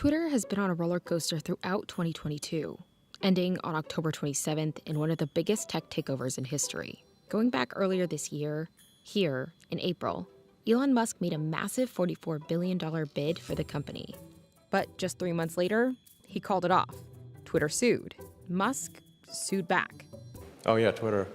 Twitter has been on a roller coaster throughout 2022, ending on October 27th in one of the biggest tech takeovers in history. Going back earlier this year, here in April, Elon Musk made a massive $44 billion bid for the company. But just 3 months later, he called it off. Twitter sued. Musk sued back. Oh yeah, Twitter.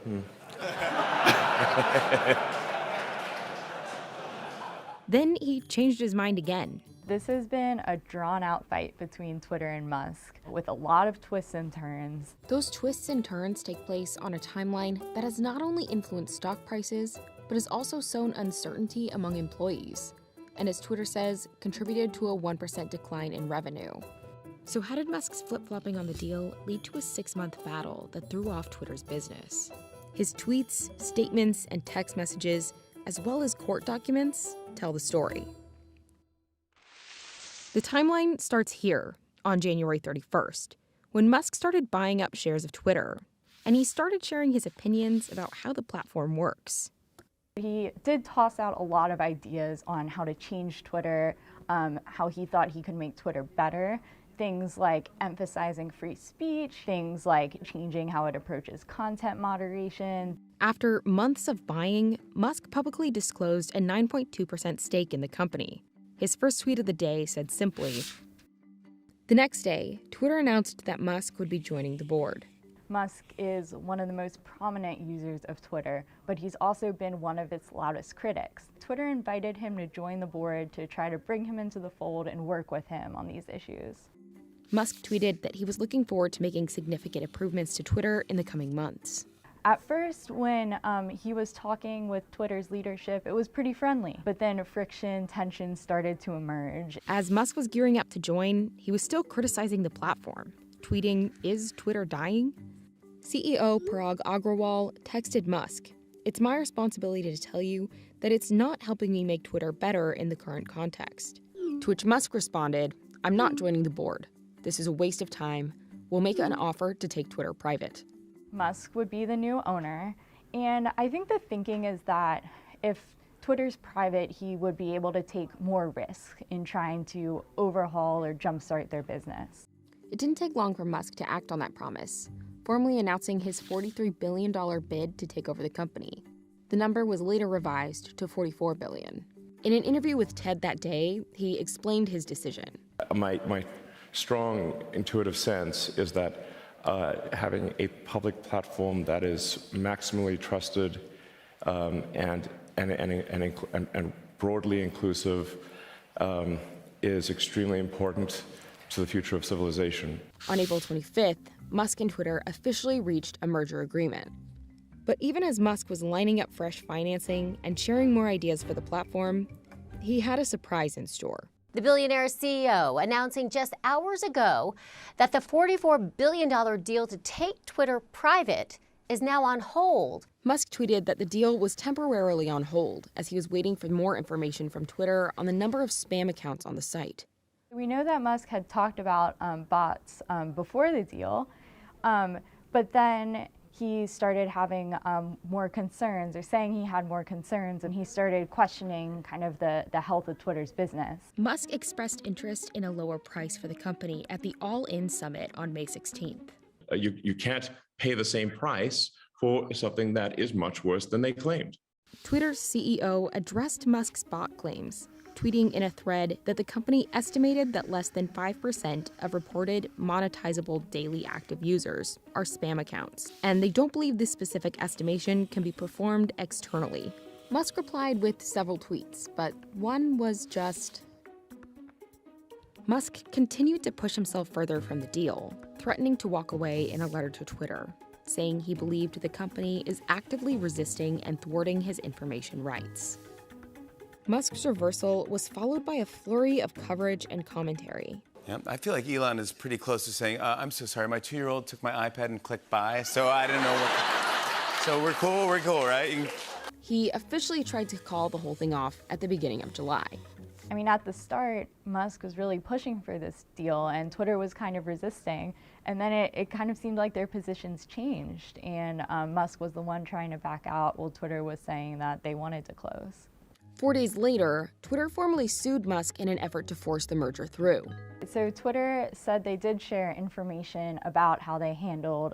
Then he changed his mind again. This has been a drawn-out fight between Twitter and Musk, with a lot of twists and turns. Those twists and turns take place on a timeline that has not only influenced stock prices, but has also sown uncertainty among employees, and as Twitter says, contributed to a 1% decline in revenue. So how did Musk's flip-flopping on the deal lead to a 6-month battle that threw off Twitter's business? His tweets, statements, and text messages, as well as court documents, tell the story. The timeline starts here, on January 31st, when Musk started buying up shares of Twitter, and he started sharing his opinions about how the platform works. He did toss out a lot of ideas on how to change Twitter, how he thought he could make Twitter better. Things like emphasizing free speech, things like changing how it approaches content moderation. After months of buying, Musk publicly disclosed a 9.2% stake in the company. His first tweet of the day said simply, the next day, Twitter announced that Musk would be joining the board. Musk is one of the most prominent users of Twitter, but he's also been one of its loudest critics. Twitter invited him to join the board to try to bring him into the fold and work with him on these issues. Musk tweeted that he was looking forward to making significant improvements to Twitter in the coming months. At first, when he was talking with Twitter's leadership, it was pretty friendly. But then friction, tension started to emerge. As Musk was gearing up to join, he was still criticizing the platform, tweeting, "Is Twitter dying?" CEO Parag Agrawal texted Musk, "It's my responsibility to tell you that it's not helping me make Twitter better in the current context." To which Musk responded, "I'm not joining the board. This is a waste of time. We'll make an offer to take Twitter private." Musk would be the new owner, and I think the thinking is that if Twitter's private, he would be able to take more risk in trying to overhaul or jumpstart their business. It didn't take long for Musk to act on that promise, formally announcing his $43 billion bid to take over the company. The number was later revised to $44 billion. In an interview with TED that day, he explained his decision. My strong intuitive sense is that having a public platform that is maximally trusted and broadly inclusive is extremely important to the future of civilization. On April 25th, Musk and Twitter officially reached a merger agreement. But even as Musk was lining up fresh financing and sharing more ideas for the platform, he had a surprise in store. The billionaire CEO announcing just hours ago that the $44 billion deal to take Twitter private is now on hold. Musk tweeted that the deal was temporarily on hold as he was waiting for more information from Twitter on the number of spam accounts on the site. We know that Musk had talked about bots before the deal, but then he started having more concerns, or saying he had more concerns, and he started questioning kind of the health of Twitter's business. Musk expressed interest in a lower price for the company at the All-In Summit on May 16th. You can't pay the same price for something that is much worse than they claimed. Twitter's CEO addressed Musk's bot claims, tweeting in a thread that the company estimated that less than 5% of reported monetizable daily active users are spam accounts, and they don't believe this specific estimation can be performed externally. Musk replied with several tweets, but one was just... Musk continued to push himself further from the deal, threatening to walk away in a letter to Twitter, saying he believed the company is actively resisting and thwarting his information rights. Musk's reversal was followed by a flurry of coverage and commentary. Yeah, I feel like Elon is pretty close to saying, I'm so sorry, my 2-year-old took my iPad and clicked buy, so I didn't know what... So we're cool, right? He officially tried to call the whole thing off at the beginning of July. I mean, at the start, Musk was really pushing for this deal, and Twitter was kind of resisting. And then it kind of seemed like their positions changed, and Musk was the one trying to back out while Twitter was saying that they wanted to close. 4 days later, Twitter formally sued Musk in an effort to force the merger through. So Twitter said they did share information about how they handled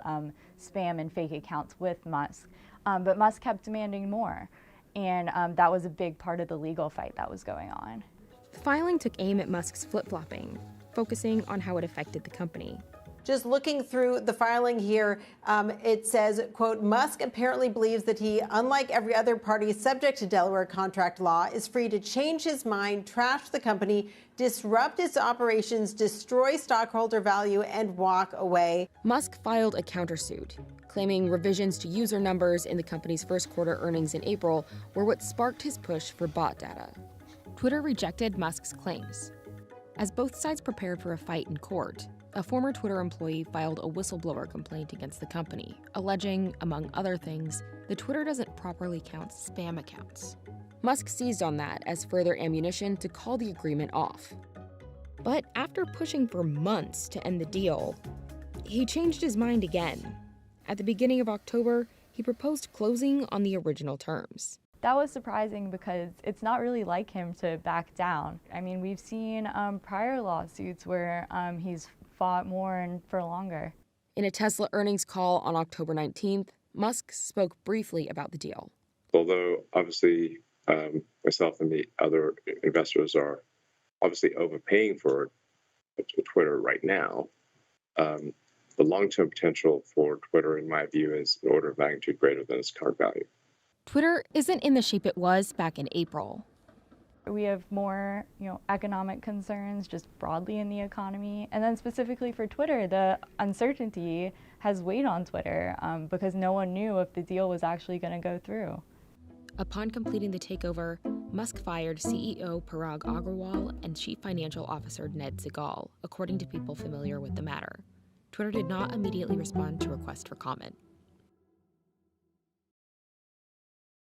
spam and fake accounts with Musk, but Musk kept demanding more, and that was a big part of the legal fight that was going on. The filing took aim at Musk's flip-flopping, focusing on how it affected the company. Just looking through the filing here, it says, quote, Musk apparently believes that he, unlike every other party subject to Delaware contract law, is free to change his mind, trash the company, disrupt its operations, destroy stockholder value, and walk away. Musk filed a countersuit, claiming revisions to user numbers in the company's first quarter earnings in April were what sparked his push for bot data. Twitter rejected Musk's claims. As both sides prepared for a fight in court, a former Twitter employee filed a whistleblower complaint against the company, alleging, among other things, that Twitter doesn't properly count spam accounts. Musk seized on that as further ammunition to call the agreement off. But after pushing for months to end the deal, he changed his mind again. At the beginning of October, he proposed closing on the original terms. That was surprising because it's not really like him to back down. I mean, we've seen prior lawsuits where he's fought more and for longer. In a Tesla earnings call on October 19th, Musk spoke briefly about the deal. Although obviously myself and the other investors are obviously overpaying for Twitter right now, the long-term potential for Twitter, in my view, is an order of magnitude greater than its current value. Twitter isn't in the shape it was back in April. We have more, economic concerns just broadly in the economy. And then specifically for Twitter, the uncertainty has weighed on Twitter because no one knew if the deal was actually going to go through. Upon completing the takeover, Musk fired CEO Parag Agrawal and Chief Financial Officer Ned Segal, according to people familiar with the matter. Twitter did not immediately respond to requests for comment.